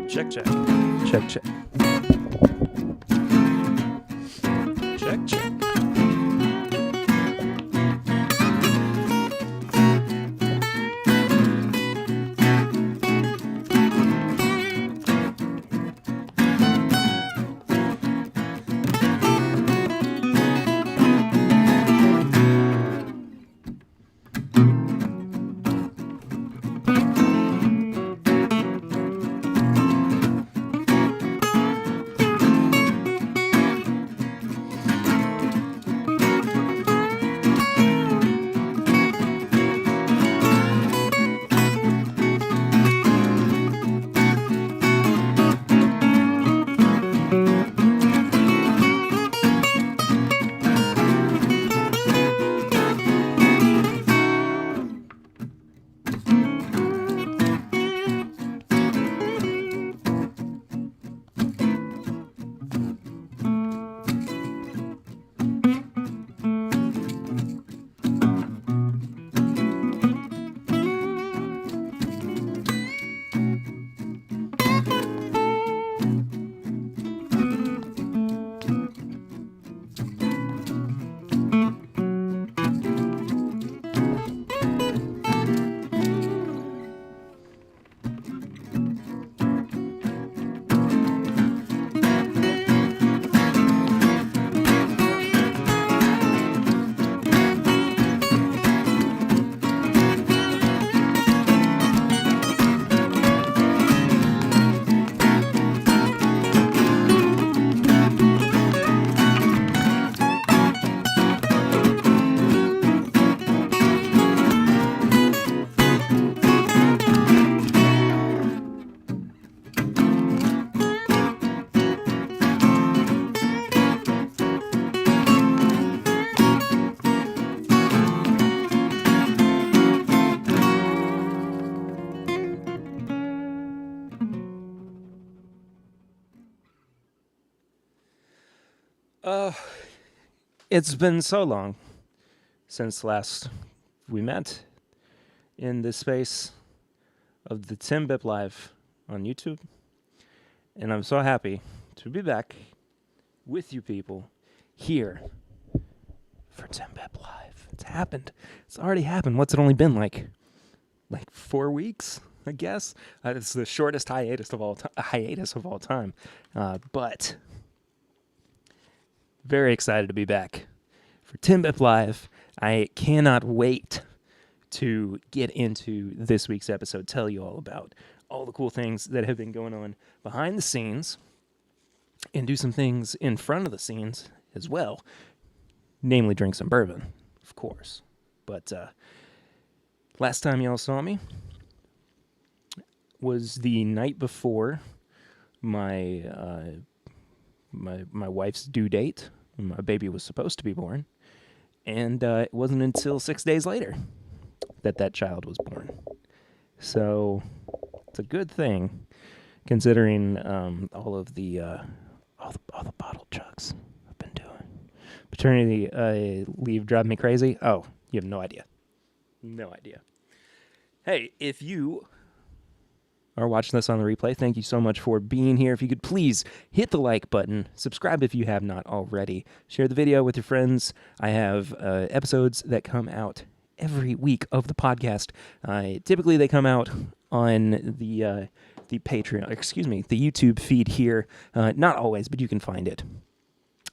Check, check. Check, check. Check, check. It's been so long since last we met in this space of the TIMBP Live on YouTube. And I'm so happy to be back with you people here for TIMBP Live. It's happened. It's already happened. What's it only been like 4 weeks, I guess? It's the shortest hiatus of all time. But very excited to be back for TIMBP Live. I cannot wait to get into this week's episode, tell you all about all the cool things that have been going on behind the scenes, and do some things in front of the scenes as well, namely drink some bourbon, of course. But last time y'all saw me was the night before my wife's due date. My baby was supposed to be born, and it wasn't until 6 days later that child was born. So it's a good thing, considering all the bottle chugs I've been doing. Paternity leave driving me crazy. Oh, you have no idea. No idea. Hey, if you are watching this on the replay, thank you so much for being here. If you could please hit the like button, subscribe if you have not already, share the video with your friends. I have episodes that come out every week of the podcast. Typically they come out on the Patreon, the YouTube feed here. Not always, but you can find it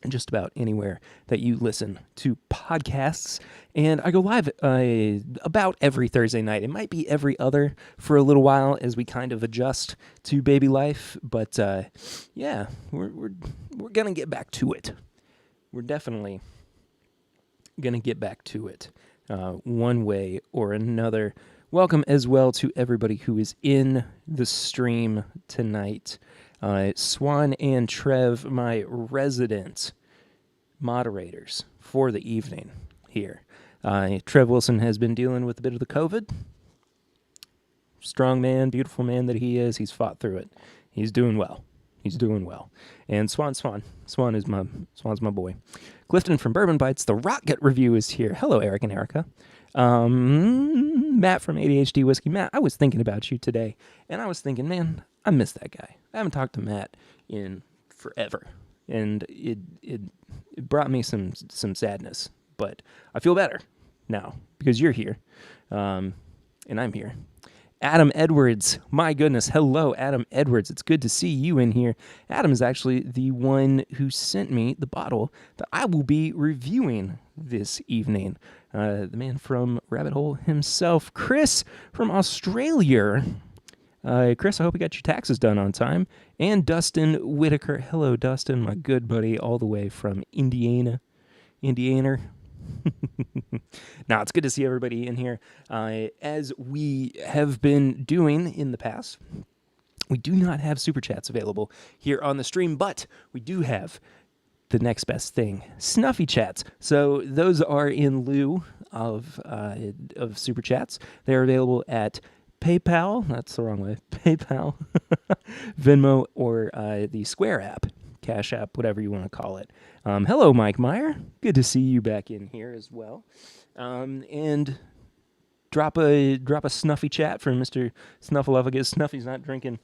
just about anywhere that you listen to podcasts. And I go live about every Thursday night. It might be every other for a little while as we kind of adjust to baby life. But yeah, we're gonna get back to it. We're definitely gonna get back to it one way or another. Welcome as well to everybody who is in the stream tonight. Swan and Trev, my resident moderators for the evening here. Trev Wilson has been dealing with a bit of the COVID. Strong man, beautiful man that he is. He's fought through it. He's doing well. And Swan's my boy. Clifton from Bourbon Bites, the Rocket Review is here. Hello, Eric and Erica. Matt from ADHD Whiskey. Matt, I was thinking about you today, and I was thinking, man, I miss that guy. I haven't talked to Matt in forever, and it brought me some sadness. But I feel better now because you're here, and I'm here. Adam Edwards, my goodness, hello, Adam Edwards. It's good to see you in here. Adam is actually the one who sent me the bottle that I will be reviewing this evening. The man from Rabbit Hole himself, Chris from Australia. Chris, I hope you got your taxes done on time. And Dustin Whitaker. Hello, Dustin, my good buddy, all the way from Indiana. Now, it's good to see everybody in here. As we have been doing in the past, we do not have Super Chats available here on the stream, but we do have the next best thing, Snuffy Chats. So those are in lieu of Super Chats. They're available at PayPal, that's the wrong way, PayPal, Venmo, or the Square app. Cash App, whatever you want to call it. Hello, Mike Meyer. Good to see you back in here as well. And drop a snuffy chat for Mr. Snuffleupagus. Snuffy's not drinking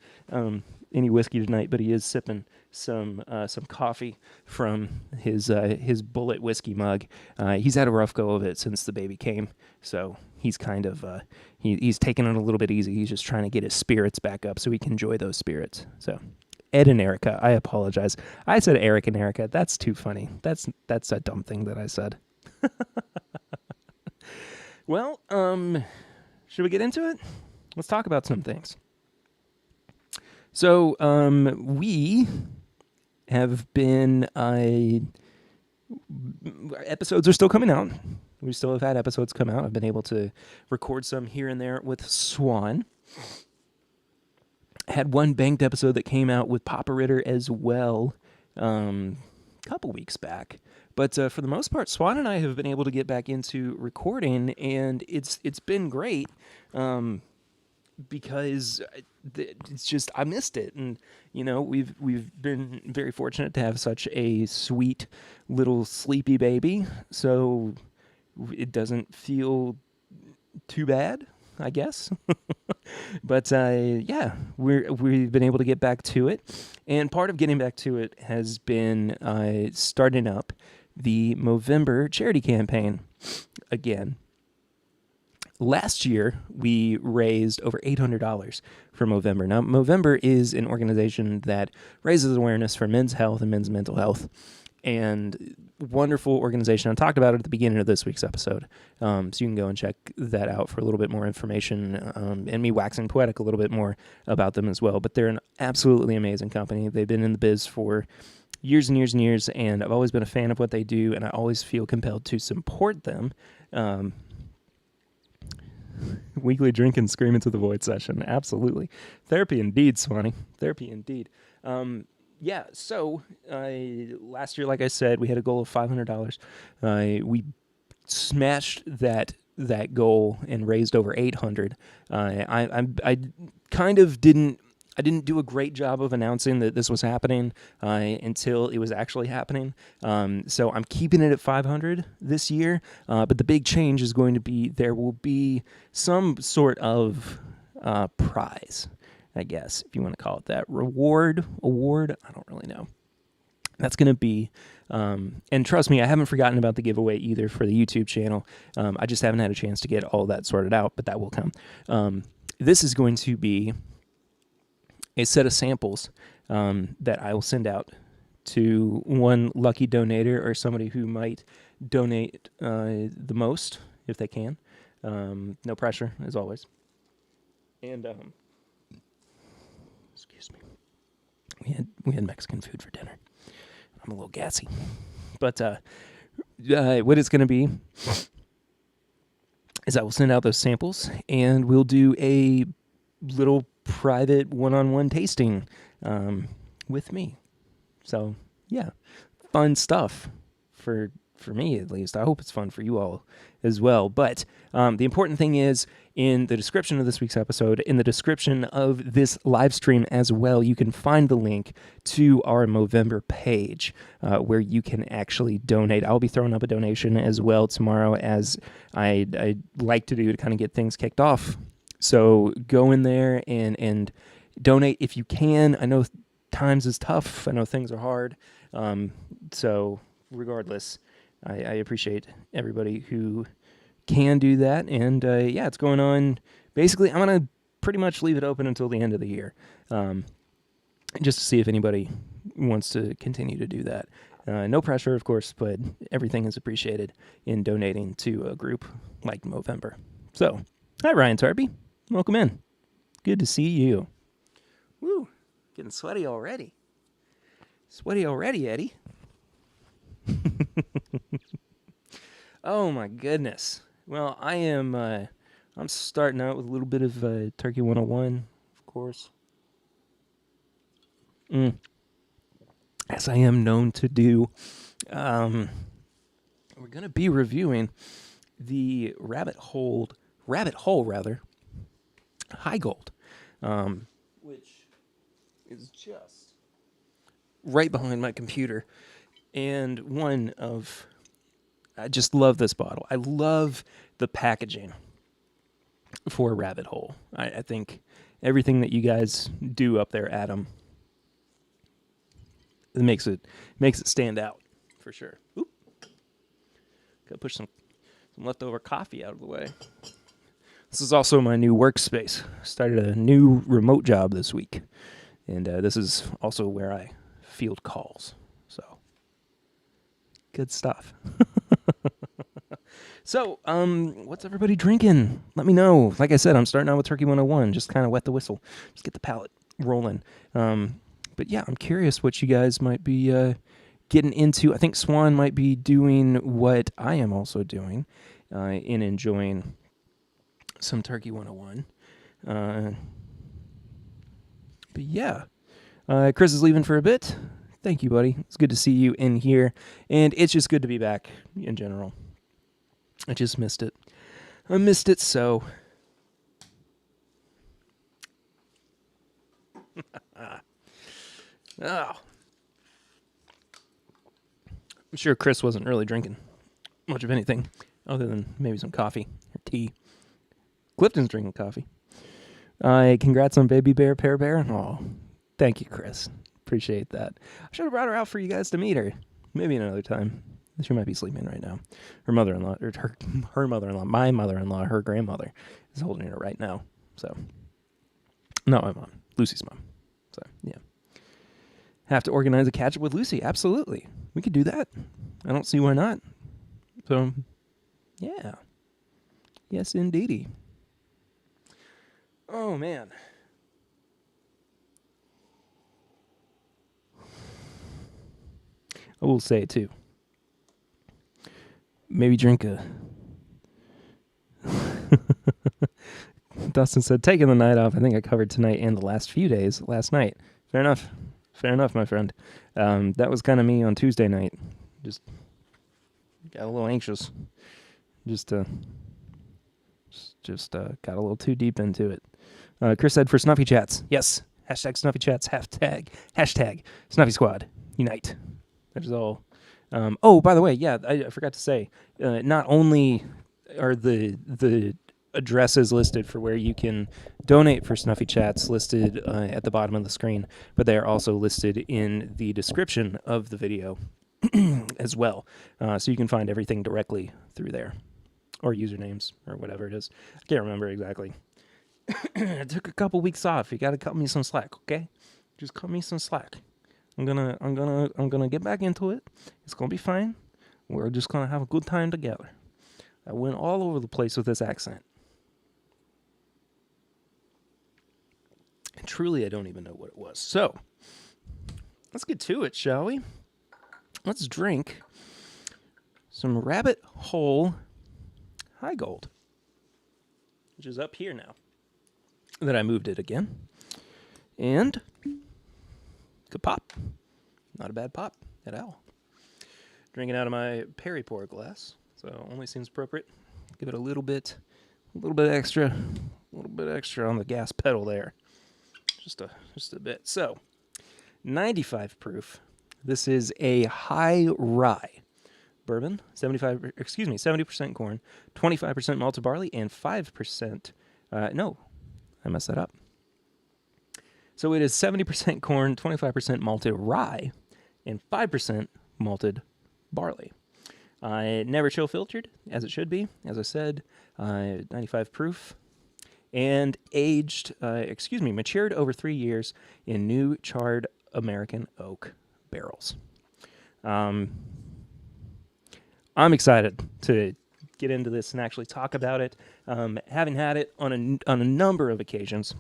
any whiskey tonight, but he is sipping some coffee from his Bullet whiskey mug. He's had a rough go of it since the baby came, so he's kind of he's taking it a little bit easy. He's just trying to get his spirits back up so he can enjoy those spirits. So. Ed and Erica, I apologize. I said Eric and Erica. That's too funny. That's a dumb thing that I said. Well, should we get into it? Let's talk about some things. So, we have been episodes are still coming out. We still have had episodes come out. I've been able to record some here and there with Swan. Had one banked episode that came out with Papa Ritter as well a couple weeks back. But for the most part, Swan and I have been able to get back into recording, and it's been great because it's just I missed it. And, you know, we've been very fortunate to have such a sweet little sleepy baby, so it doesn't feel too bad, I guess. But yeah, we've been able to get back to it, and part of getting back to it has been starting up the Movember charity campaign again. Last year, we raised over $800 for Movember. Now, Movember is an organization that raises awareness for men's health and men's mental health, and wonderful organization. I talked about it at the beginning of this week's episode, so you can go and check that out for a little bit more information, and me waxing poetic a little bit more about them as well. But they're an absolutely amazing company. They've been in the biz for years and years and years, and I've always been a fan of what they do, and I always feel compelled to support them. Weekly drink and scream into the void session. Absolutely. Therapy indeed, Swanee. Therapy indeed. Yeah, so last year, like I said, we had a goal of $500. We smashed that goal and raised over $800. I kind of didn't do a great job of announcing that this was happening until it was actually happening. So I'm keeping it at $500 this year. But the big change is going to be there will be some sort of prize, I guess, if you want to call it that. Award, I don't really know. That's going to be, and trust me, I haven't forgotten about the giveaway either for the YouTube channel. I just haven't had a chance to get all that sorted out, but that will come. This is going to be a set of samples that I will send out to one lucky donator or somebody who might donate the most if they can. No pressure, as always. And excuse me, we had Mexican food for dinner. I'm a little gassy, but what it's going to be is I will send out those samples, and we'll do a little private one-on-one tasting with me. So yeah, fun stuff for me, at least. I hope it's fun for you all as well. But the important thing is, in the description of this week's episode, in the description of this live stream as well, you can find the link to our Movember page where you can actually donate. I'll be throwing up a donation as well tomorrow, as I like to do to kind of get things kicked off. So go in there and donate if you can. I know times is tough. I know things are hard. So regardless, I appreciate everybody who can do that. And yeah, it's going on. Basically, I'm going to pretty much leave it open until the end of the year, just to see if anybody wants to continue to do that. No pressure, of course, but everything is appreciated in donating to a group like Movember. So, hi, Ryan Tarby. Welcome in. Good to see you. Woo, getting sweaty already. Sweaty already, Eddie. Oh, my goodness. Well, I'm starting out with a little bit of Turkey 101, of course. As I am known to do. We're going to be reviewing the Rabbit Hole, Heigold, which is just right behind my computer. And I just love this bottle. I love the packaging for Rabbit Hole. I think everything that you guys do up there, Adam, it makes it stand out for sure. Oop. Gotta push some leftover coffee out of the way. This is also my new workspace. Started a new remote job this week, and this is also where I field calls. So good stuff. So, what's everybody drinking? Let me know. Like I said, I'm starting out with Turkey 101. Just kind of wet the whistle. Just get the palate rolling. But yeah, I'm curious what you guys might be getting into. I think Swan might be doing what I am also doing in enjoying some Turkey 101. But yeah, Chris is leaving for a bit. Thank you, buddy. It's good to see you in here. And it's just good to be back in general. I just missed it. I missed it so. Oh. I'm sure Chris wasn't really drinking much of anything other than maybe some coffee or tea. Clifton's drinking coffee. Congrats on Baby Bear, Pear Bear. Oh, thank you, Chris. Appreciate that. I should have brought her out for you guys to meet her. Maybe another time. She might be sleeping right now. Her mother-in-law, or her mother-in-law, my mother-in-law, her grandmother is holding her right now. So, not my mom, Lucy's mom. So, yeah. Have to organize a catch-up with Lucy. Absolutely. We could do that. I don't see why not. So, yeah. Yes, indeedy. Oh, man. I will say, too. Maybe drink a... Dustin said, taking the night off. I think I covered tonight and the last few days last night. Fair enough. Fair enough, my friend. That was kind of me on Tuesday night. Just got a little anxious. Just got a little too deep into it. Chris said for Snuffy Chats. Yes. Hashtag Snuffy Chats. Hashtag Snuffy Squad. Unite. That is all. Oh, by the way, yeah, I forgot to say, not only are the addresses listed for where you can donate for Snuffy Chats listed at the bottom of the screen, but they are also listed in the description of the video as well. So you can find everything directly through there, or usernames, or whatever it is. I can't remember exactly. I took a couple weeks off. You got to cut me some slack, okay? Just cut me some slack. I'm gonna get back into it. It's gonna be fine. We're just gonna have a good time together. I went all over the place with this accent. And truly, I don't even know what it was. So, let's get to it, shall we? Let's drink some Rabbit Hole Heigold, which is up here now that I moved it again. And good pop. Not a bad pop at all. Drinking out of my Perry pour glass, so only seems appropriate. Give it a little bit extra on the gas pedal there. Just a bit. So, 95 proof. This is a high rye bourbon, 70% corn, 25% malted barley, and 5%. No, I messed that up. So it is 70% corn, 25% malted rye, and 5% malted barley. Never chill filtered, as it should be, as I said, 95 proof, and matured over 3 years in new charred American oak barrels. I'm excited to get into this and actually talk about it. Having had it on a number of occasions,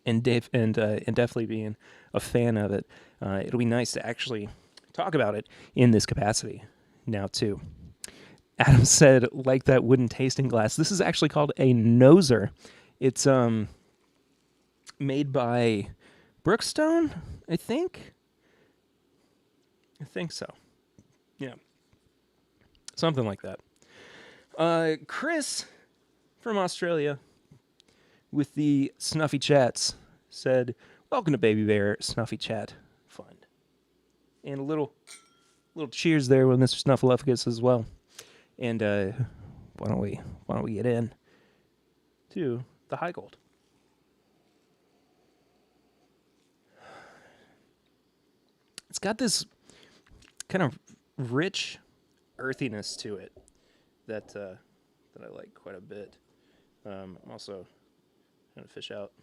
and definitely being a fan of it, it'll be nice to actually talk about it in this capacity now too. Adam said, like that wooden tasting glass. This is actually called a noser. It's made by Brookstone, I think. I think so. Yeah. Something like that. Chris from Australia with the Snuffy Chats said, welcome to Baby Bear Snuffy Chat Fund. And a little cheers there with Mr. Snuffleupagus as well. And why don't we get in to the Heigold. It's got this kind of rich earthiness to it that I like quite a bit. I'm also trying to fish out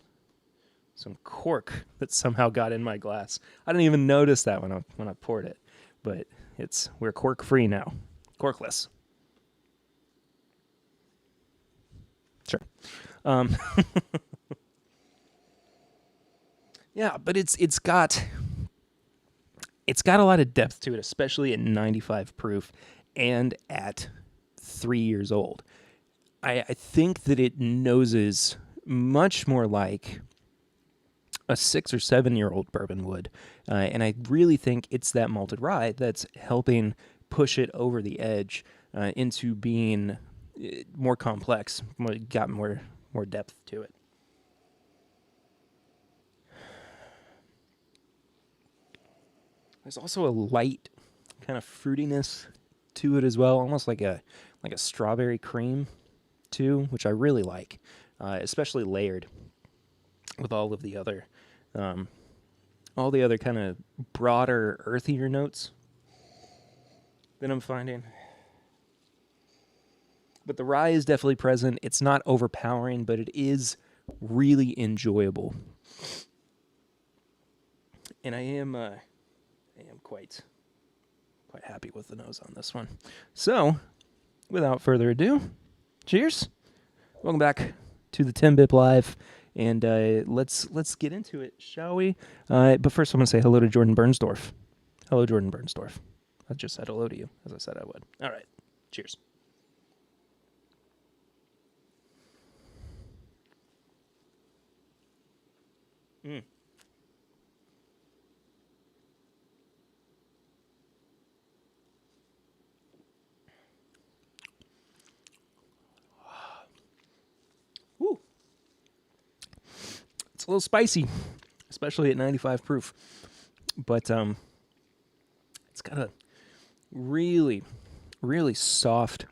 some cork that somehow got in my glass. I didn't even notice that when I poured it, but we're cork free now, corkless. Sure. Yeah, but it's got a lot of depth to it, especially at 95 proof and at 3 years old. I think that it noses much more like a 6 or 7 year old bourbon would, and I really think it's that malted rye that's helping push it over the edge into being more complex, got more depth to it. There's also a light kind of fruitiness to it as well, almost like a strawberry cream too, which I really like, especially layered with all the other kind of broader, earthier notes that I'm finding. But the rye is definitely present. It's not overpowering, but it is really enjoyable. And I am quite happy with the nose on this one. So, without further ado, cheers. Welcome back to the TIMBP Live, and let's get into it, shall we? But first, I'm going to say hello to Jordan Bernsdorf. Hello, Jordan Bernsdorf. I just said hello to you, as I said I would. All right, cheers. Woo. It's a little spicy, especially at 95 proof. But it's got a really, really soft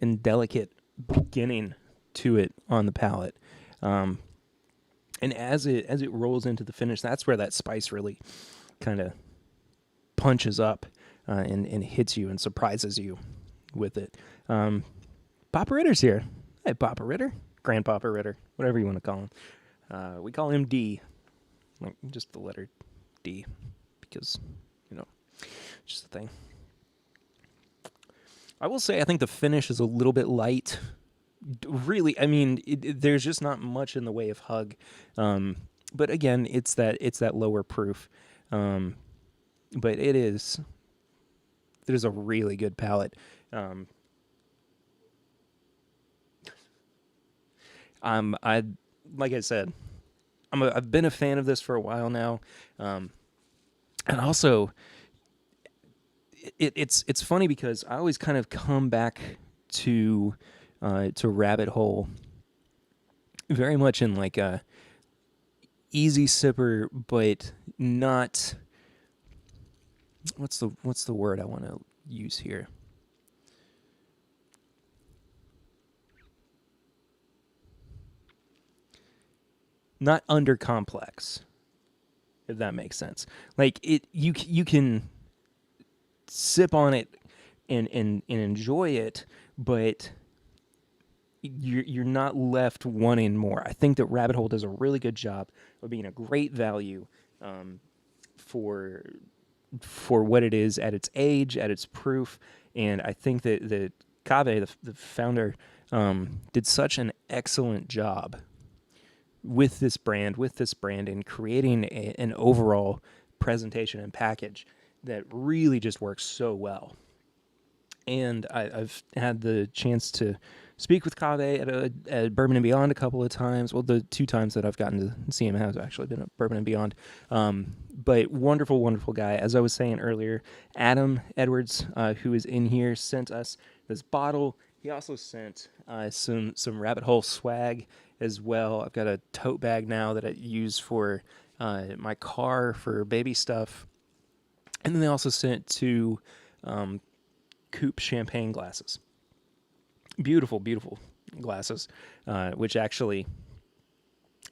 and delicate beginning to it on the palate. And as it rolls into the finish, that's where that spice really kind of punches up and hits you and surprises you with it. Papa Ritter's here. Hey, Papa Ritter. Grandpapa Ritter. Whatever you want to call him. We call him D. Like, just the letter D. Because, just the thing. I will say I think the finish is a little bit light. Really, I mean, there's just not much in the way of hug. But again, it's that lower proof. But it is a really good palate. Like I said, I've been a fan of this for a while now. And also it's funny because I always kind of come back to Rabbit Hole very much in like a easy sipper, but not, what's the word I want to use here? not under complex, if that makes sense. Like you can sip on it and enjoy it, but you're not left wanting more. I think that Rabbit Hole does a really good job of being a great value for what it is at its age, at its proof, and I think that Kaveh, the founder, did such an excellent job with this brand, and creating an overall presentation and package that really just works so well. And I've had the chance to speak with Kaveh at Bourbon and Beyond a couple of times. Well, the 2 times that I've gotten to see him has actually been at Bourbon and Beyond. But wonderful, wonderful guy. As I was saying earlier, Adam Edwards, who is in here, sent us this bottle. He also sent some Rabbit Hole swag as well. I've got a tote bag now that I use for my car for baby stuff. And then they also sent 2 coupe champagne glasses. Beautiful, beautiful glasses, which actually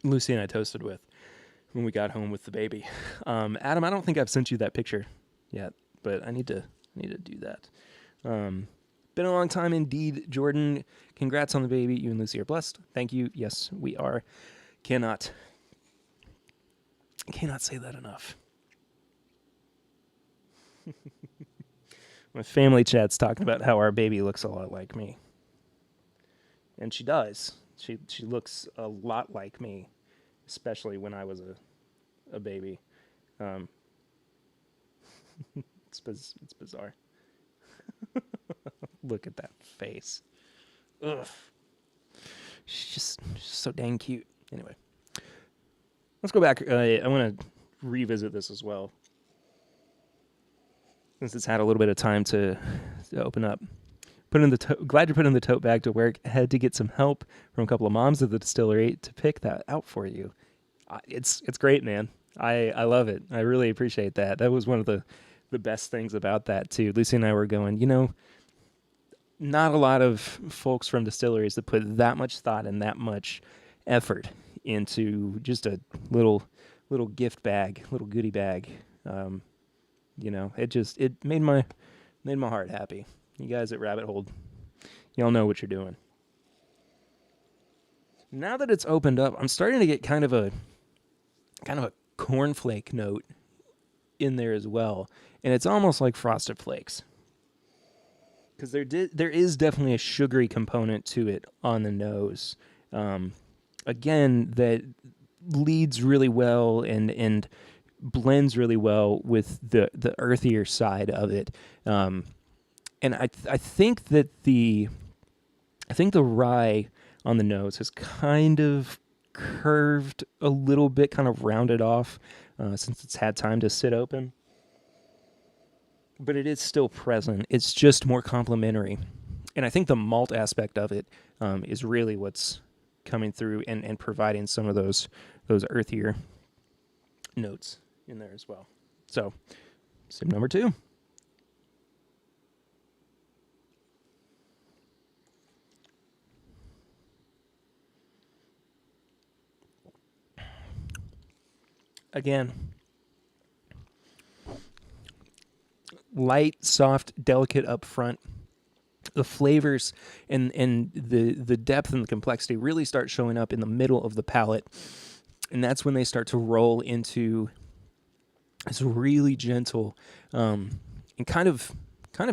Lucy and I toasted with when we got home with the baby. Adam, I don't think I've sent you that picture yet, but I need to do that. Been a long time indeed, Jordan. Congrats on the baby. You and Lucy are blessed. Thank you. Yes, we are. Cannot say that enough. My family chat's talking about how our baby looks a lot like me. And she does. She looks a lot like me, especially when I was a baby. It's bizarre. Look at that face. Ugh. She's just so dang cute. Anyway, let's go back. I want to revisit this as well, since it's had a little bit of time to open up. Glad you put in the tote bag to work. Had to get some help from a couple of moms at the distillery to pick that out for you. It's great, man. I love it. I really appreciate that. That was one of the best things about that too. Lucy and I were going, not a lot of folks from distilleries that put that much thought and that much effort into just a little gift bag, little goodie bag. It made my heart happy. You guys at Rabbit Hole, y'all know what you're doing. Now that it's opened up, I'm starting to get kind of a cornflake note in there as well, and it's almost like Frosted Flakes, because there is definitely a sugary component to it on the nose. Again, that leads really well and blends really well with the earthier side of it. And I think that the rye on the nose has kind of curved a little bit, kind of rounded off, since it's had time to sit open. But it is still present. It's just more complementary. And I think the malt aspect of it is really what's coming through and providing some of those earthier notes in there as well. So, sip number 2. Again, light, soft, delicate up front. The flavors and the depth and the complexity really start showing up in the middle of the palate, and that's when they start to roll into this really gentle and kind of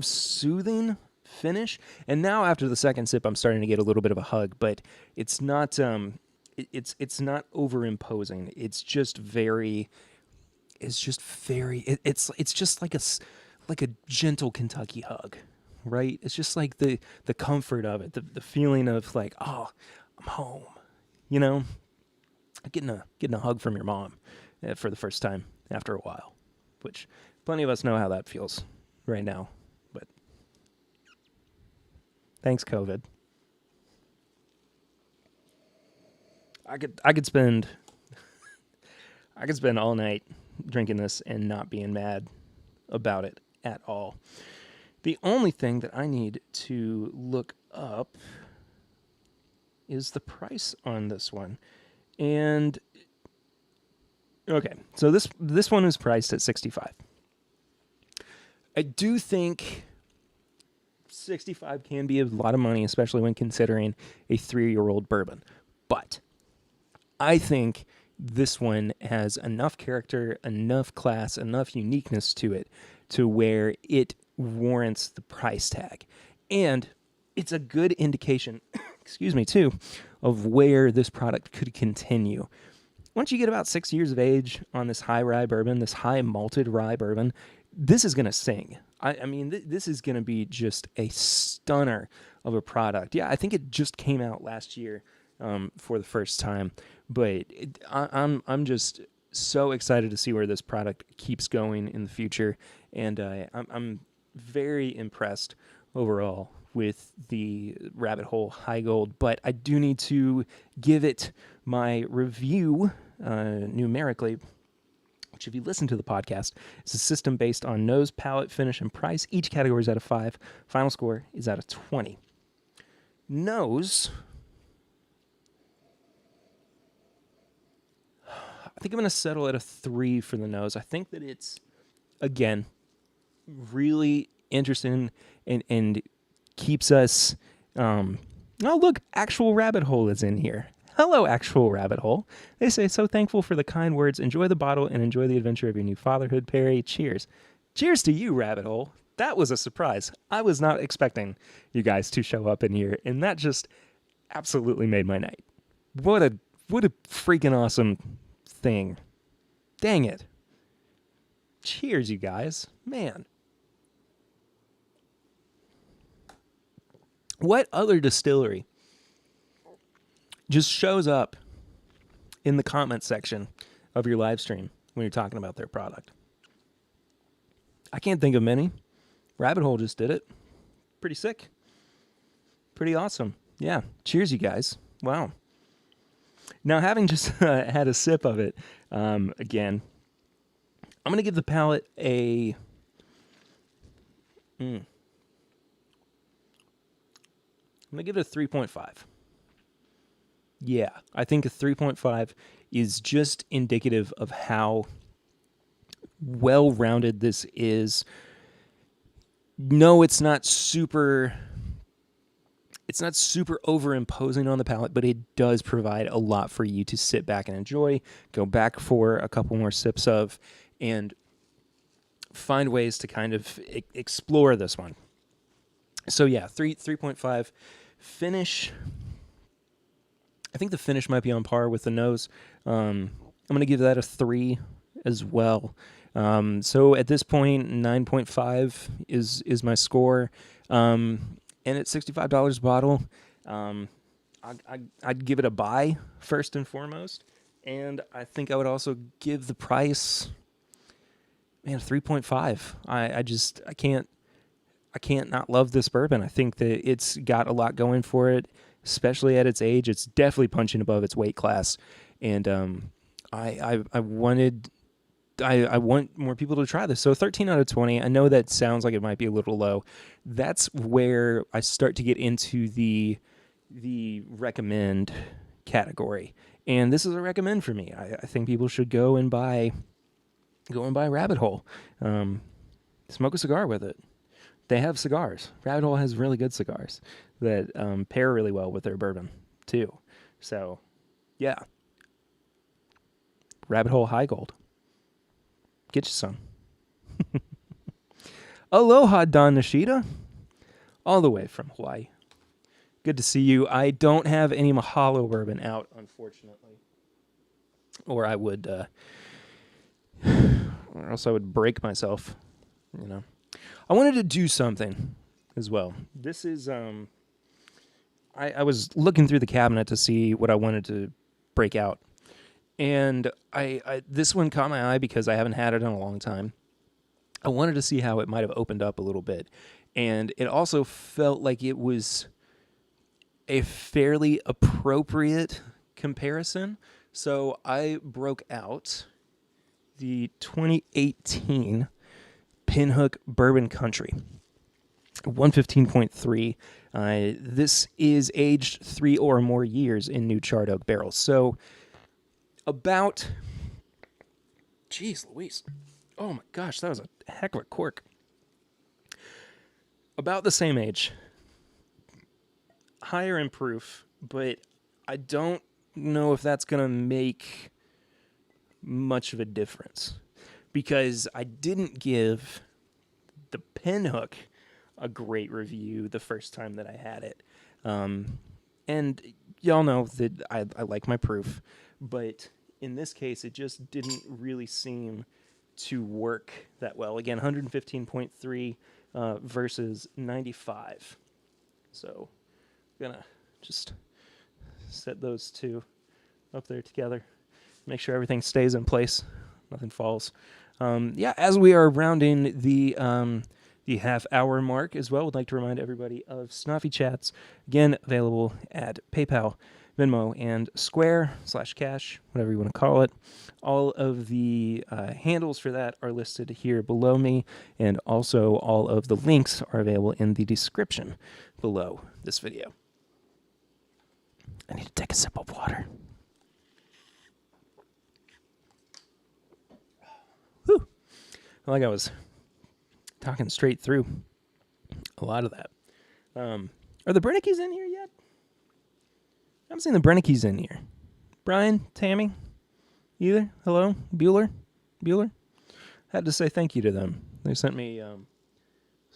soothing finish. And now after the second sip, I'm starting to get a little bit of a hug, but it's not it's not overimposing. It's just like a gentle Kentucky hug, right? It's just like the comfort of it, the feeling of like, oh, I'm home, getting a hug from your mom for the first time after a while, which plenty of us know how that feels right now. But thanks, COVID. I could spend all night drinking this and not being mad about it at all. The only thing that I need to look up is the price on this one. And Okay, so this one is priced at $65. I do think $65 can be a lot of money, especially when considering a 3-year-old bourbon. But I think this one has enough character, enough class, enough uniqueness to it to where it warrants the price tag. And it's a good indication, excuse me, too, of where this product could continue. Once you get about 6 years of age on this high rye bourbon, this high malted rye bourbon, this is going to sing. I mean, this is going to be just a stunner of a product. Yeah, I think it just came out last year for the first time, but I'm just so excited to see where this product keeps going in the future, and I'm very impressed overall with the Rabbit Hole Heigold, but I do need to give it my review numerically, which if you listen to the podcast, is a system based on nose, palate, finish, and price. Each category is out of 5. Final score is out of 20. Nose, I think I'm going to settle at a 3 for the nose. I think that it's, again, really interesting and keeps us... oh, look, Actual Rabbit Hole is in here. Hello, Actual Rabbit Hole. They say, so thankful for the kind words. Enjoy the bottle and enjoy the adventure of your new fatherhood, Perry. Cheers. Cheers to you, Rabbit Hole. That was a surprise. I was not expecting you guys to show up in here, and that just absolutely made my night. What a freaking awesome thing. Dang it. Cheers, you guys. Man. What other distillery just shows up in the comment section of your live stream when you're talking about their product? I can't think of many. Rabbit Hole just did it. Pretty sick. Pretty awesome. Yeah. Cheers, you guys. Wow. Now, having just had a sip of it, again, I'm going to give the palate a... I'm going to give it a 3.5. Yeah, I think a 3.5 is just indicative of how well-rounded this is. No, it's not super overimposing on the palate, but it does provide a lot for you to sit back and enjoy, go back for a couple more sips of, and find ways to kind of explore this one. So yeah, 3.5. Finish, I think the finish might be on par with the nose. I'm going to give that a 3 as well. So at this point, 9.5 is my score. And at $65 a bottle, I'd give it a buy first and foremost. And I think I would also give the price, 3.5. I can't not love this bourbon. I think that it's got a lot going for it, especially at its age. It's definitely punching above its weight class, and I want more people to try this. So 13 out of 20. I know that sounds like it might be a little low. That's where I start to get into the recommend category, and this is a recommend for me. I think people should go and buy Rabbit Hole. Smoke a cigar with it. They have cigars. Rabbit Hole has really good cigars that pair really well with their bourbon, too. So, yeah. Rabbit Hole Heigold. Get you some. Aloha, Don Nishida. All the way from Hawaii. Good to see you. I don't have any Mahalo bourbon out, unfortunately. Or I would... or else I would break myself, I wanted to do something as well. This is, I was looking through the cabinet to see what I wanted to break out. And I this one caught my eye because I haven't had it in a long time. I wanted to see how it might have opened up a little bit. And it also felt like it was a fairly appropriate comparison. So I broke out the 2018 Pinhook Bourbon Country, 115.3. This is aged 3 or more years in new charred oak barrels. So about Jeez Louise. Oh my gosh, that was a heck of a cork. About the same age. Higher in proof, but I don't know if that's going to make much of a difference. Because I didn't give the pinhook a great review the first time that I had it. And y'all know that I like my proof, but in this case, it just didn't really seem to work that well. Again, 115.3 versus 95. So I'm going to just set those two up there together. Make sure everything stays in place. Nothing falls. As we are rounding the half-hour mark as well, would like to remind everybody of Snuffy Chats. Again, available at PayPal, Venmo, and Square /cash, whatever you want to call it. All of the handles for that are listed here below me, and also all of the links are available in the description below this video. I need to take a sip of water. Whew. Like I was talking straight through a lot of that. Are the Brennickies in here yet? I haven't seen the Brennickies in here. Brian, Tammy, either? Hello? Bueller? Had to say thank you to them. They sent me a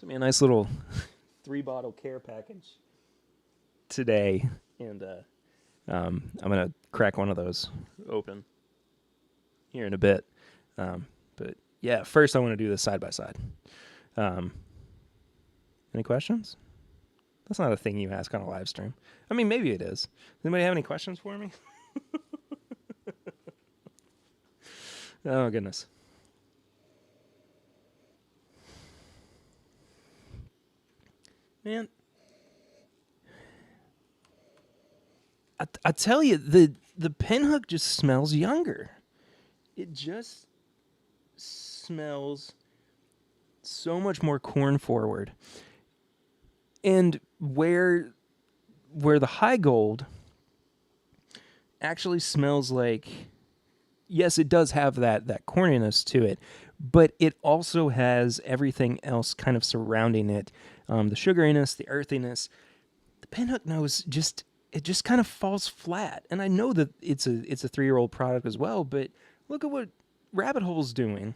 nice little 3-bottle care package today, and I'm going to crack one of those open here in a bit. But yeah, first I want to do this side by side. Any questions? That's not a thing you ask on a live stream. I mean, maybe it is. Does anybody have any questions for me? Oh, goodness. Man, I tell you, the pinhook just smells younger. It just smells so much more corn forward. And where the Heigold actually smells like, yes, it does have that corniness to it, but it also has everything else kind of surrounding it. The sugariness, the earthiness. The pinhook nose just kind of falls flat. And I know that it's a 3-year-old product as well, but look at what Rabbit Hole's doing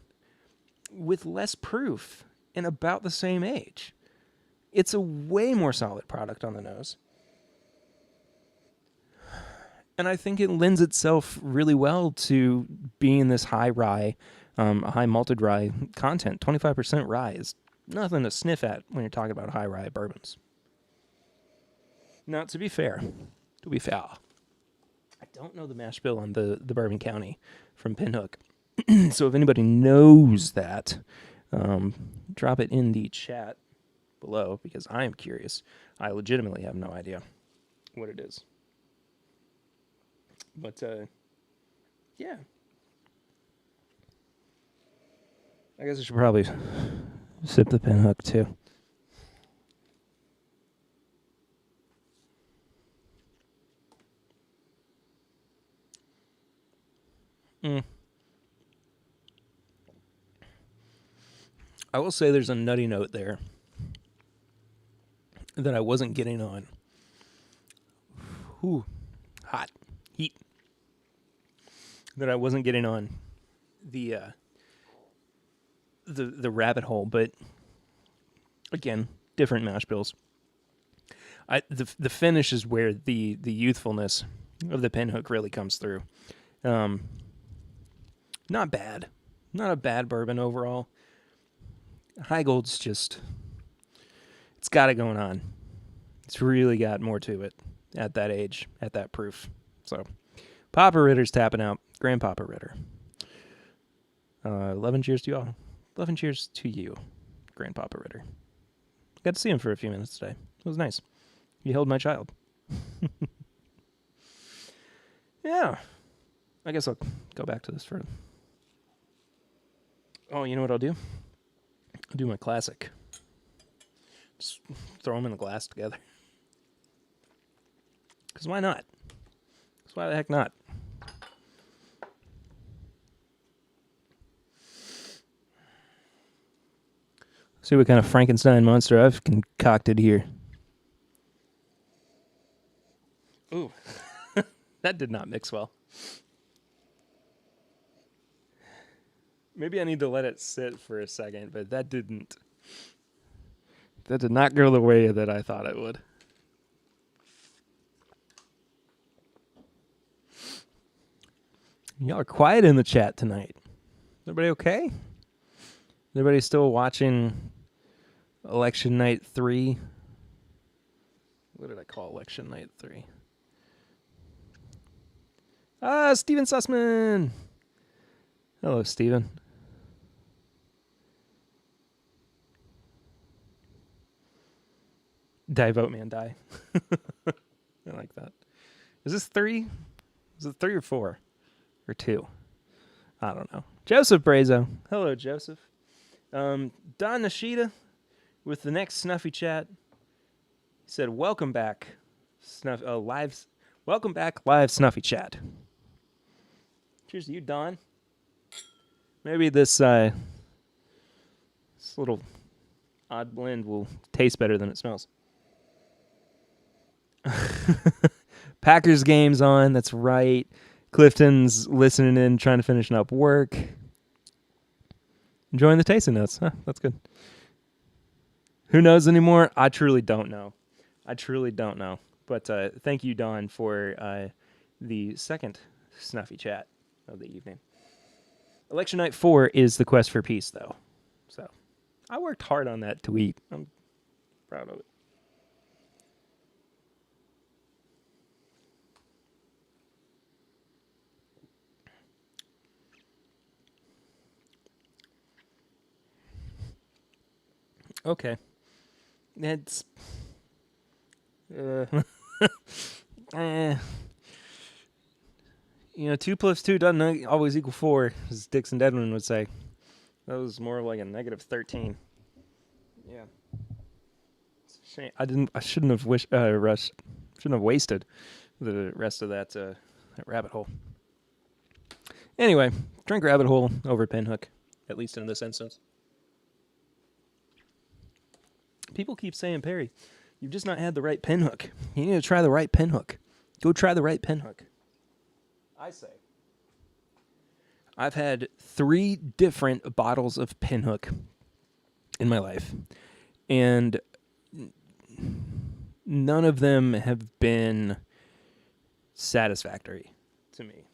with less proof and about the same age. It's a way more solid product on the nose. And I think it lends itself really well to being this high rye, high malted rye content. 25% rye is nothing to sniff at when you're talking about high rye bourbons. Now, to be fair, I don't know the mash bill on the Bourbon County from Pinhook. So if anybody knows that, drop it in the chat below, because I am curious. I legitimately have no idea what it is. But, yeah. I guess I should probably sip the Pinhook, too. I will say there's a nutty note there that I wasn't getting on. Heat. That I wasn't getting on the Rabbit Hole, but again, different mash bills. The finish is where the youthfulness of the Pinhook really comes through. Not bad. Not a bad bourbon overall. Heigold's just, it's got it going on. It's really got more to it at that age, at that proof. So, Papa Ritter's tapping out. Grandpapa Ritter. 11 cheers to you all. 11 cheers to you, Grandpapa Ritter. Got to see him for a few minutes today. It was nice. He held my child. Yeah. I guess I'll go back to this for... Oh, you know what I'll do? I'll do my classic. Just throw them in a glass together. Because why not? Because why the heck not? See what kind of Frankenstein monster I've concocted here. Ooh, that did not mix well. Maybe I need to let it sit for a second, but that did not go the way that I thought it would. Y'all are quiet in the chat tonight. Everybody okay? Everybody still watching Election Night 3? What did I call Election Night 3? Steven Sussman! Hello, Steven. Die, vote, man, die. I like that. Is this 3? Is it 3 or 4? Or 2? I don't know. Joseph Brazo. Hello, Joseph. Don Nishida with the next Snuffy chat. He said, welcome back. Welcome back, live Snuffy chat. Cheers to you, Don. Maybe this little odd blend will taste better than it smells. Packers game's on, that's right. Clifton's listening in, trying to finish up work. Enjoying the tasting notes. Huh, that's good. Who knows anymore? I truly don't know. But thank you, Don, for the second Snuffy chat of the evening. Election Night 4 is the quest for peace, though. So I worked hard on that tweet. I'm proud of it. Okay. It's... You know, 2 plus 2 doesn't always equal 4, as Dixon Dedman would say. That was more like a negative 13. Yeah. It's a shame. I shouldn't have wasted the rest of that rabbit hole. Anyway, drink rabbit hole over pinhook, at least in this instance. People keep saying, Perry, you've just not had the right pinhook. You need to try the right pinhook. Go try the right pinhook. I say. I've had 3 different bottles of pinhook in my life, and none of them have been satisfactory to me.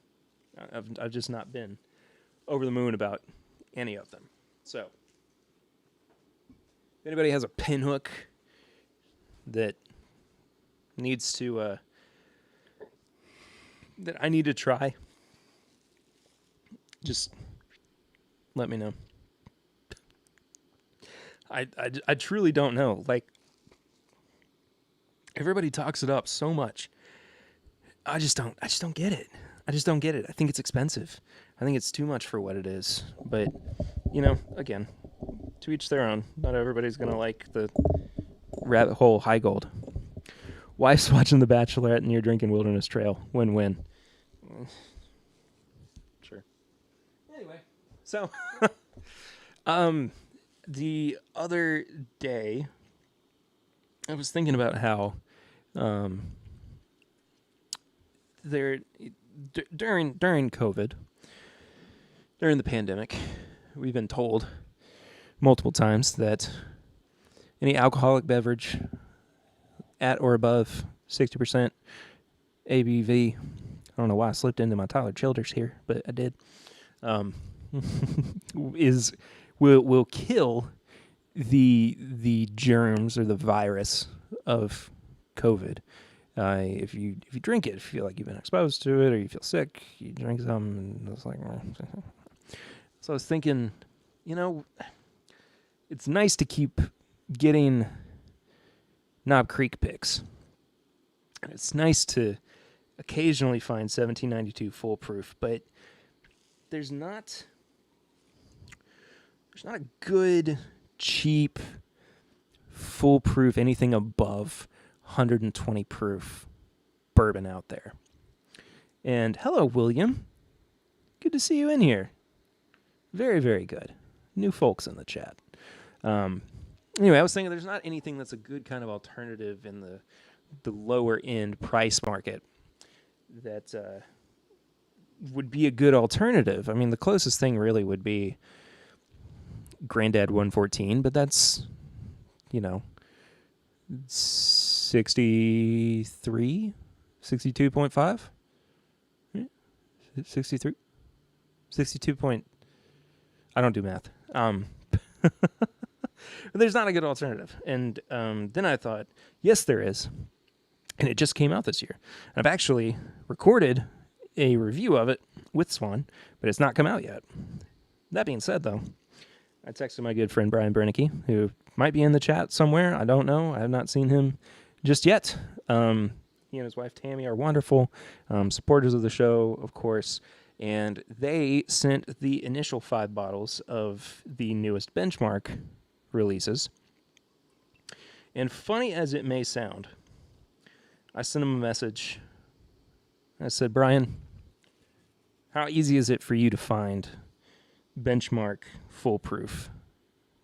I've just not been over the moon about any of them. So, if anybody has a pinhook that needs to, that I need to try, just let me know. I truly don't know. Like, everybody talks it up so much. I just don't get it. I think it's expensive. I think it's too much for what it is. But, you know, again, to each their own. Not everybody's going to like the rabbit hole Heigold. Wife's watching The Bachelorette and you're drinking Wilderness Trail. Win-win. Sure. Anyway, so the other day I was thinking about how during COVID, during the pandemic, we've been told multiple times that any alcoholic beverage at or above 60% ABV, I don't know why I slipped into my Tyler Childers here, but I did, will kill the germs or the virus of COVID. If you drink it, if you feel like you've been exposed to it or you feel sick, you drink some, and it's like... So I was thinking, you know, it's nice to keep getting Knob Creek picks. It's nice to occasionally find 1792 foolproof, but there's not a good, cheap, foolproof, anything above 120 proof bourbon out there. And hello, William. Good to see you in here. Very, very good. New folks in the chat. Anyway, I was thinking there's not anything that's a good kind of alternative in the lower end price market that would be a good alternative. I mean, the closest thing really would be Granddad 114, but that's, 63, 62.5, 63, 62 point. I don't do math. There's not a good alternative. And then I thought, yes, there is. And it just came out this year. And I've actually recorded a review of it with Swan, but it's not come out yet. That being said, though, I texted my good friend Brian Bernicke, who might be in the chat somewhere. I don't know. I have not seen him just yet. He and his wife Tammy are wonderful, supporters of the show, of course. And they sent the initial 5 bottles of the newest Benchmark releases. And funny as it may sound, I sent him a message. I said, Brian, how easy is it for you to find Benchmark foolproof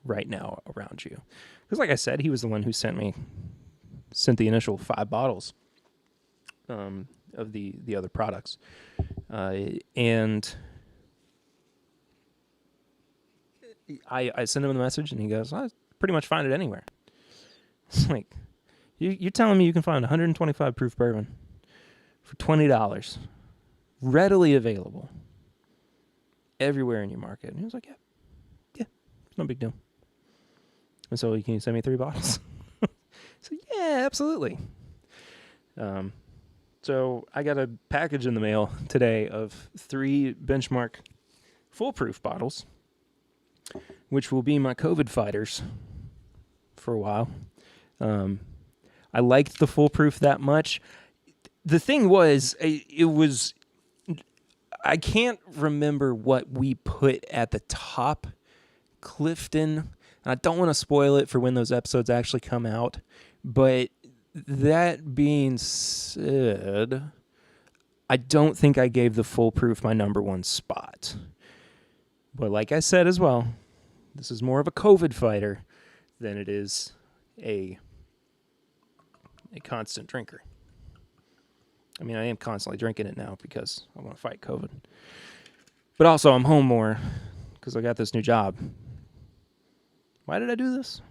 right now around you? Because like I said, he was the one who sent the initial 5 bottles of the other products. And I sent him a message, and he goes, I pretty much find it anywhere. It's like, you're telling me you can find 125 proof bourbon for $20, readily available everywhere in your market. And he was like, yeah, it's no big deal. And so, can you send me 3 bottles? So, yeah, absolutely. So I got a package in the mail today of 3 Benchmark foolproof bottles, which will be my COVID fighters for a while. I liked the foolproof that much. The thing was, I can't remember what we put at the top, Clifton. And I don't want to spoil it for when those episodes actually come out, but that being said, I don't think I gave the foolproof my number 1 spot. But like I said as well, this is more of a COVID fighter than it is a constant drinker. I mean, I am constantly drinking it now because I want to fight COVID. But also, I'm home more because I got this new job. Why did I do this?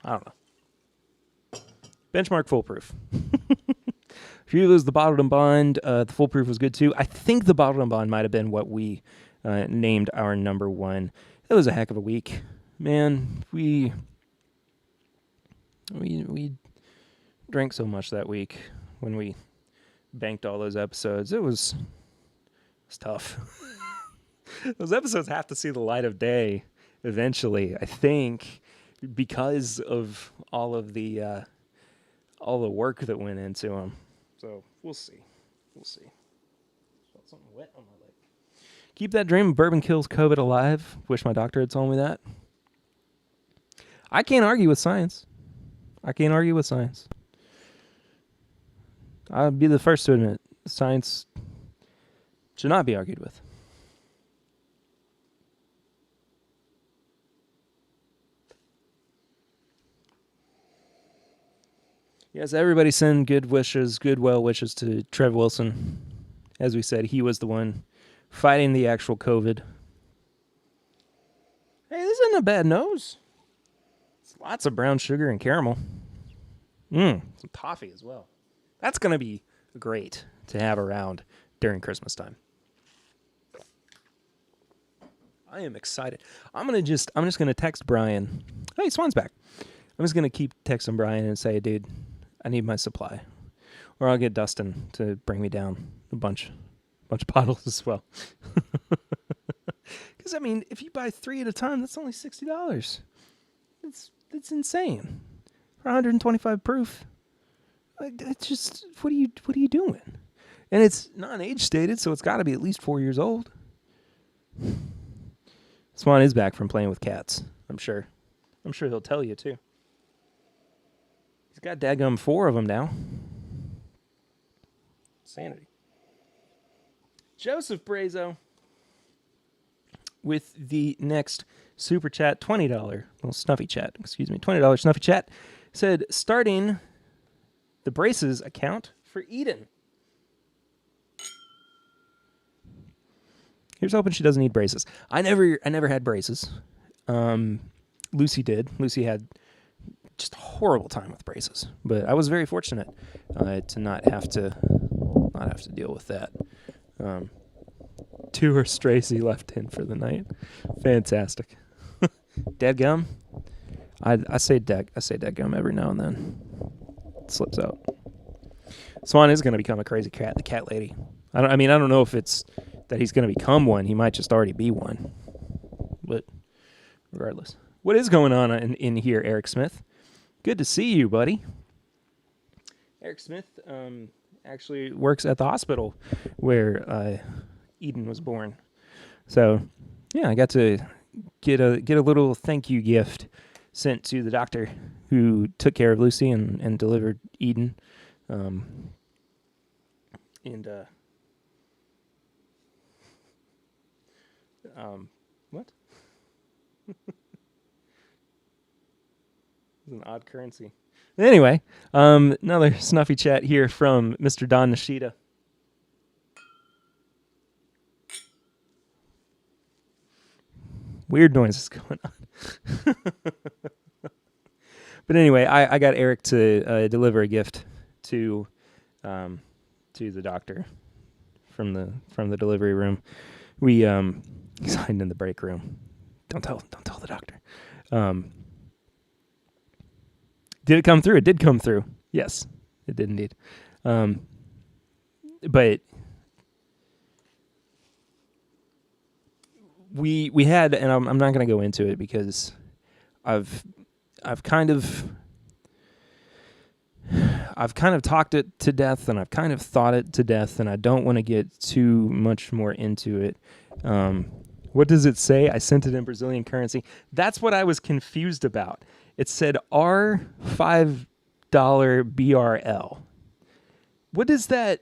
I don't know. Benchmark foolproof. If you lose the bottled and bond, the foolproof was good too. I think the bottled and bond might have been what we named our number 1. It was a heck of a week, man. We drank so much that week when we banked all those episodes. It was tough. Those episodes have to see the light of day eventually, I think, because of all the work that went into them. So we'll see. Got something wet on my leg. Keep that dream of bourbon kills COVID alive. Wish my doctor had told me that. I can't argue with science. I'll be the first to admit science should not be argued with. Yes, everybody send good well wishes to Trev Wilson. As we said, he was the one fighting the actual COVID. Hey, this isn't a bad nose. It's lots of brown sugar and caramel. Some toffee as well. That's going to be great to have around during Christmas time. I am excited. I'm just going to text Brian. Hey, Swan's back. I'm just going to keep texting Brian and say, dude, I need my supply. Or I'll get Dustin to bring me down a bunch of bottles as well. Because, I mean, if you buy 3 at a time, that's only $60. That's insane. For 125 proof. It's just, what are you doing? And it's non-age stated, so it's got to be at least 4 years old. Swan is back from playing with cats, I'm sure. I'm sure he'll tell you, too. He's got daggum 4 of them now. Sanity. Joseph Brazo. with the next super chat, $20, well, snuffy chat, excuse me, $20 snuffy chat, said, starting the braces account for Eden. Here's hoping she doesn't need braces. I never had braces. Lucy did. Lucy had just a horrible time with braces, but I was very fortunate to not have to deal with that. Two are Stracy left in for the night. Fantastic. Dadgum. I say dadgum every now and then. It slips out. Swan is going to become a crazy cat, the cat lady. I don't know if it's that he's going to become one. He might just already be one. But regardless. What is going on in here, Eric Smith? Good to see you, buddy. Eric Smith actually works at the hospital where Eden was born. So, yeah, I got to get a little thank you gift sent to the doctor who took care of Lucy and delivered Eden. What? It's an odd currency. Anyway, another snuffy chat here from Mr. Don Nishida. Weird noises going on. But anyway, I got Eric to deliver a gift to the doctor from the delivery room. We signed in the break room. Don't tell the doctor. Did it come through? It did come through. Yes, it did indeed. But we had, and I'm not going to go into it because I've kind of talked it to death, and I've kind of thought it to death, and I don't want to get too much more into it. What does it say? I sent it in Brazilian currency. That's what I was confused about. It said R$5 BRL. What does that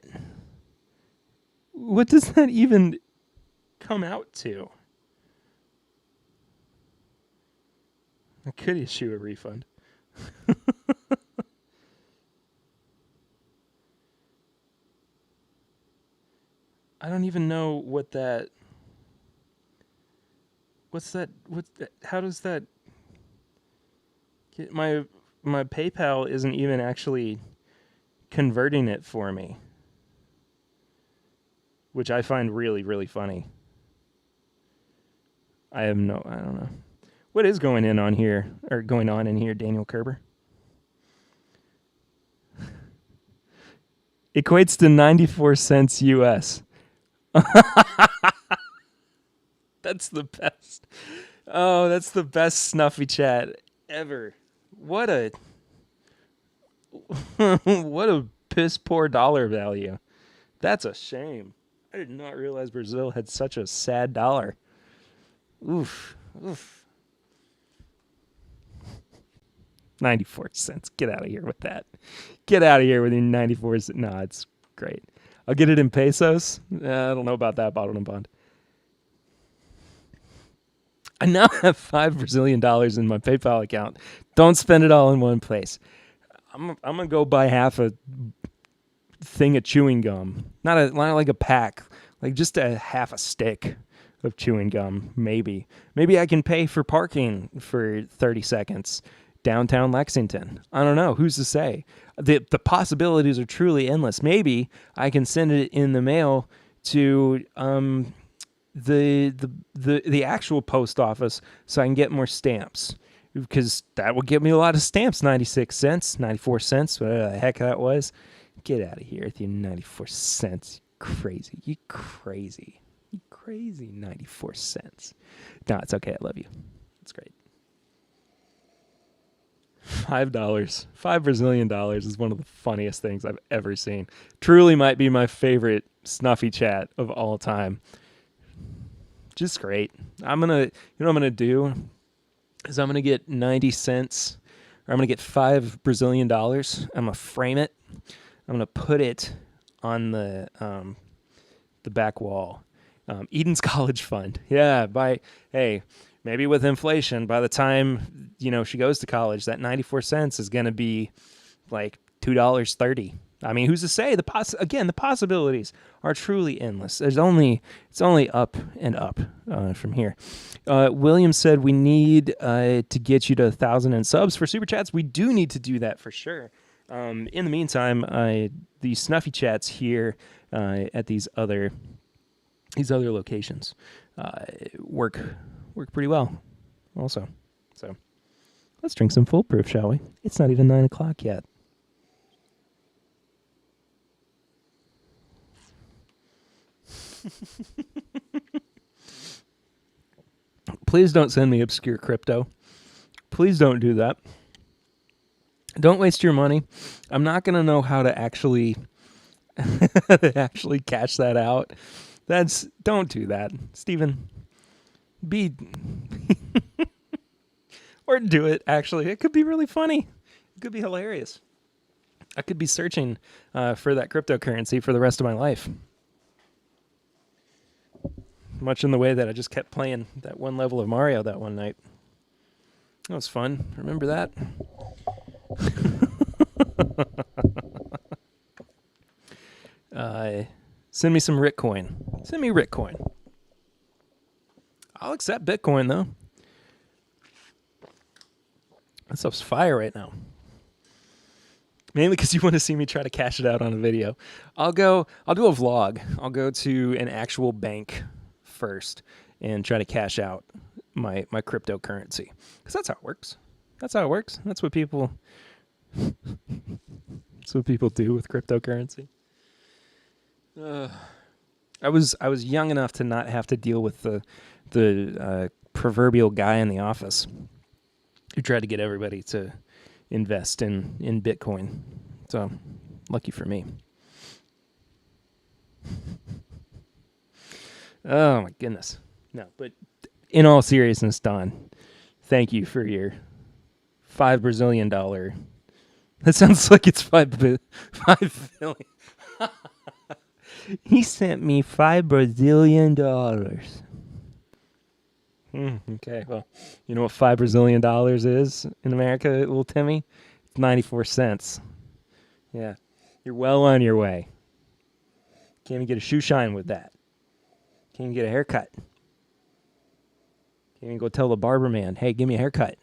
even come out to? I could issue a refund. I don't even know what that... What's that? How does that... My PayPal isn't even actually converting it for me, which I find really, really funny. I don't know. What is going on in here, Daniel Kerber? Equates to 94 cents US. That's the best. Oh, that's the best snuffy chat ever. What a piss poor dollar value. That's a shame. I did not realize Brazil had such a sad dollar. Oof. 94 cents. Get out of here with that. Get out of here with your 94 cents. No, it's great. I'll get it in pesos. I don't know about that, bottled and bond. I now have $5 Brazilian in my PayPal account. Don't spend it all in one place. I'm gonna go buy half a thing of chewing gum. Not like a pack, like just a half a stick of chewing gum. Maybe I can pay for parking for 30 seconds downtown Lexington. I don't know. Who's to say? The possibilities are truly endless. Maybe I can send it in the mail to the actual post office so I can get more stamps, because that will give me a lot of stamps. 96 cents, 94 cents, whatever the heck that was. Get out of here with your 94 cents. You crazy 94 cents. No, it's okay. I love you. It's great. $5 Brazilian is one of the funniest things I've ever seen. Truly might be my favorite snuffy chat of all time. Just great. What I'm gonna do is I'm gonna get 90 cents, or I'm gonna get $5 Brazilian. I'm gonna frame it. I'm gonna put it on the back wall, Eden's College Fund. Yeah, maybe with inflation, by the time she goes to college, that 94 cents is going to be like $2.30. I mean, who's to say? The possibilities are truly endless. It's only up and up from here. William said we need to get you to 1,000 in subs for super chats. We do need to do that for sure. In the meantime, the snuffy chats here at these other locations work pretty well also. So let's drink some Foolproof, shall we? It's not even 9 o'clock yet. Please don't send me obscure crypto. Please don't do that. Don't waste your money. I'm not going to know how to actually cash that out. Don't do that, Stephen. Or do it, actually. It could be really funny. It could be hilarious. I could be searching for that cryptocurrency for the rest of my life. Much in the way that I just kept playing that one level of Mario that one night. That was fun. Remember that? Send me some Ritcoin. Send me Ritcoin. I'll accept Bitcoin, though. That stuff's fire right now. Mainly because you want to see me try to cash it out on a video. I'll do a vlog. I'll go to an actual bank first and try to cash out my cryptocurrency. Because that's how it works. That's what people do with cryptocurrency. I was young enough to not have to deal with the proverbial guy in the office who tried to get everybody to invest in Bitcoin. So, lucky for me. Oh my goodness. No, but in all seriousness, Don, thank you for your $5 Brazilian. That sounds like it's $5 billion. He sent me $5 Brazilian. Okay, well, you know what $5 Brazilian is in America, little Timmy? It's 94 cents. Yeah, you're well on your way. Can't even get a shoe shine with that. Can't even get a haircut. Can't even go tell the barber man, hey, give me a haircut.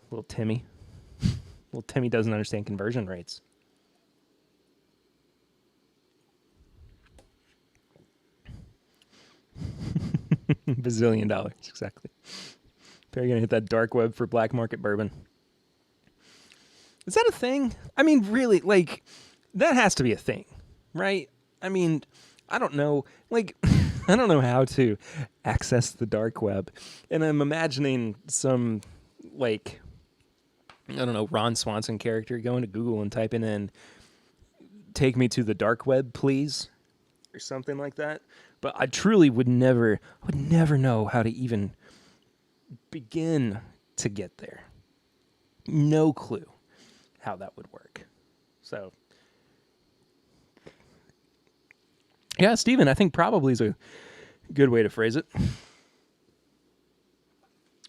Little Timmy. Little Timmy doesn't understand conversion rates. Bazillion dollars, exactly. Probably gonna hit that dark web for black market bourbon. Is that a thing? I mean, really, like, that has to be a thing, right? I mean, I don't know. Like, I don't know how to access the dark web. And I'm imagining some, like, I don't know, Ron Swanson character going to Google and typing in, take me to the dark web, please, or something like that. But I truly would never know how to even begin to get there. No clue how that would work. So, yeah, Steven, I think probably is a good way to phrase it.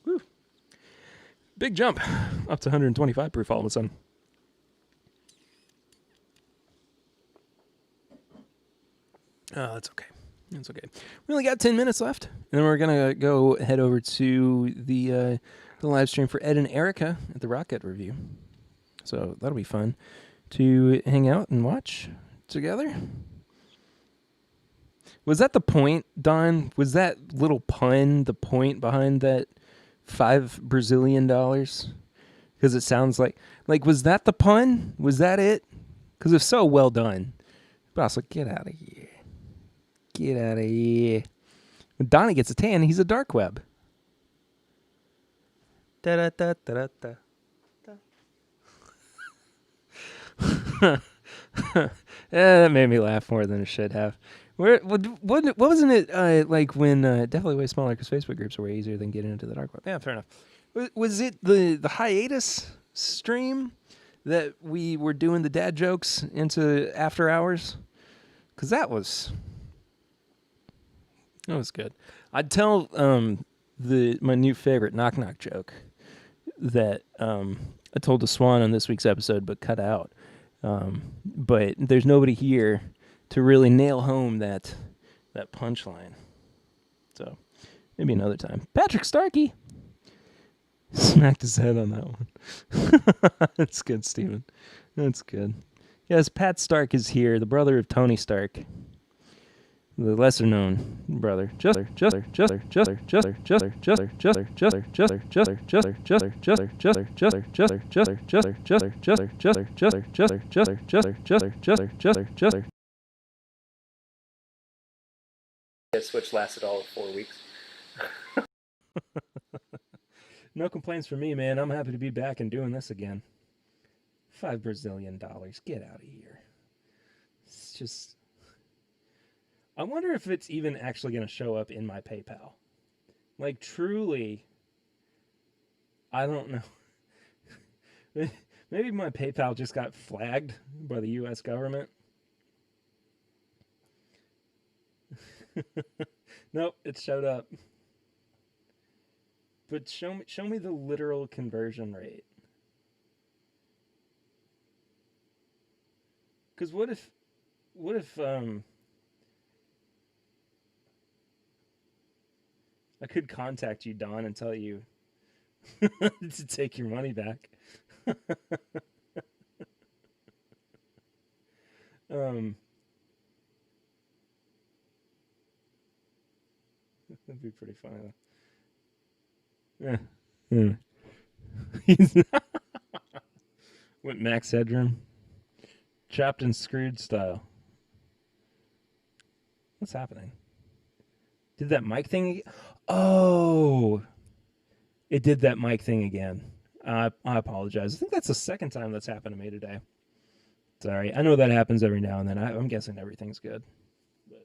Woo. Big jump up to 125 proof all of a sudden. Oh, that's okay. That's okay. We only got 10 minutes left, and then we're gonna go head over to the live stream for Ed and Erica at the Rocket Review. So that'll be fun to hang out and watch together. Was that the point, Don? Was that little pun the point behind that $5 Brazilian? Because it sounds like was that the pun? Was that it? Because if so, well done. But also, get out of here. Get out of here. When Donnie gets a tan, he's a dark web. Da-da-da-da-da-da. That made me laugh more than it should have. What wasn't it like when definitely way smaller because Facebook groups are way easier than getting into the dark web? Yeah, fair enough. Was it the hiatus stream that we were doing the dad jokes into after hours? Because that was That was good. I'd tell my new favorite knock knock joke that I told to Swan on this week's episode, but cut out. But there's nobody here to really nail home that punchline. So maybe another time. Patrick Starkey smacked his head on that one. That's good, Steven. That's good. Yes, Pat Stark is here, the brother of Tony Stark. The lesser known brother. Switch lasted all of 4 weeks. No complaints from me, man. I'm happy to be back and doing this again. $5 Brazilian. Get out of here. It's just... I wonder if it's even actually going to show up in my PayPal. Like, truly, I don't know. Maybe my PayPal just got flagged by the U.S. government. Nope, it showed up. But show me the literal conversion rate. Because what if I could contact you, Don, and tell you to take your money back. That'd be pretty funny, though. Yeah. Went Max Headroom. Chopped and screwed style. What's happening? Did that mic thing again? Oh! It did that mic thing again. I apologize. I think that's the second time that's happened to me today. Sorry. I know that happens every now and then. I'm guessing everything's good. But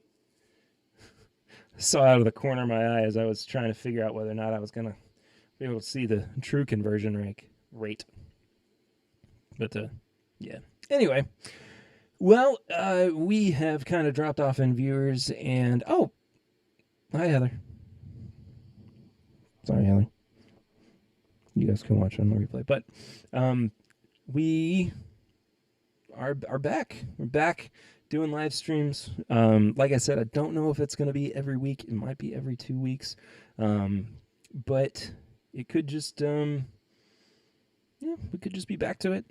I saw out of the corner of my eye as I was trying to figure out whether or not I was going to be able to see the true conversion rate. But, yeah. Anyway. Well, we have kind of dropped off in viewers, and... Oh! Hi, Heather. Sorry, Heather. You guys can watch on the replay. But we are back. We're back doing live streams. Like I said, I don't know if it's going to be every week. It might be every 2 weeks. But it could just, we could just be back to it,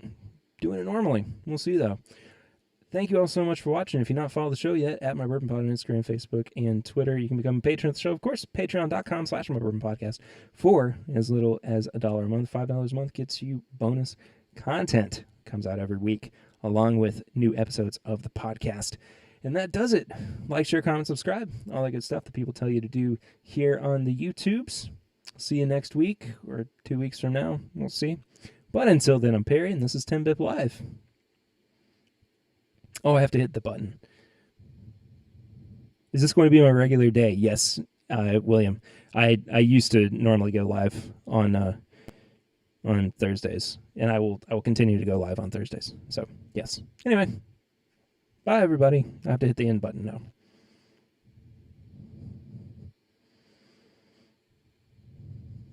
doing it normally. We'll see, though. Thank you all so much for watching. If you've not followed the show yet, at My Bourbon Pod on Instagram, Facebook, and Twitter, you can become a patron of the show. Of course, patreon.com/My Bourbon Podcast. For as little as $1 a month, $5 a month gets you bonus content. Comes out every week, along with new episodes of the podcast. And that does it. Like, share, comment, subscribe. All that good stuff that people tell you to do here on the YouTubes. See you next week, or 2 weeks from now. We'll see. But until then, I'm Perry, and this is TIMBP Live. Oh, I have to hit the button. Is this going to be my regular day? Yes, William. I used to normally go live on Thursdays, and I will continue to go live on Thursdays. So, yes. Anyway, bye, everybody. I have to hit the end button now.